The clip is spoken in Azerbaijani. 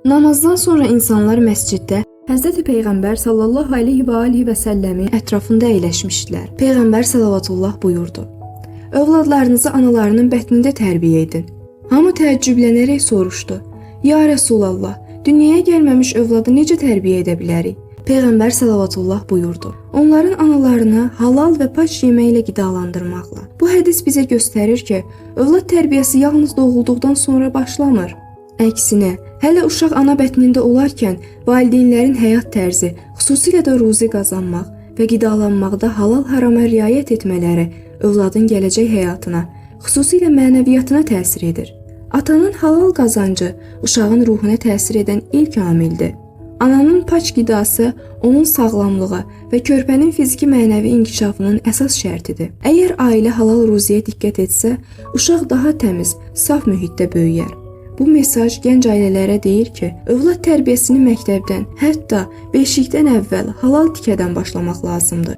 Namazdan sonra insanlar məsciddə Həzrəti Peyğəmbər sallallahu aleyhi və səlləmin ətrafında əyləşmişdilər. Peyğəmbər salavatullah buyurdu: "Övladlarınızı analarının bətnində tərbiyə edin." Hamı təəccüblənərək soruşdu: "Ya Rəsulallah, dünyaya gəlməmiş övladı necə tərbiyə edə bilərik?" Peyğəmbər salavatullah buyurdu: "Onların analarını halal və pak yeməklə qidalandırmaqla." Bu hədis bizə göstərir ki, övlad tərbiyəsi yalnız doğulduqdan sonra başlamır. Əksinə, hələ uşaq ana bətnində olarkən valideynlərin həyat tərzi, xüsusilə də ruzi qazanmaq və qidalanmaqda halal harama riayət etmələri övladın gələcək həyatına, xüsusilə mənəviyyatına təsir edir. Atanın halal qazancı uşağın ruhuna təsir edən ilk amildir. Ananın pak qidası onun sağlamlığı və körpənin fiziki mənəvi inkişafının əsas şərtidir. Əgər ailə halal ruziyə diqqət etsə, uşaq daha təmiz, saf mühitdə böyüyər. Bu mesaj gənc ailələrə deyir ki, övlad tərbiyəsini məktəbdən, hətta beşikdən əvvəl halal tikədən başlamaq lazımdır.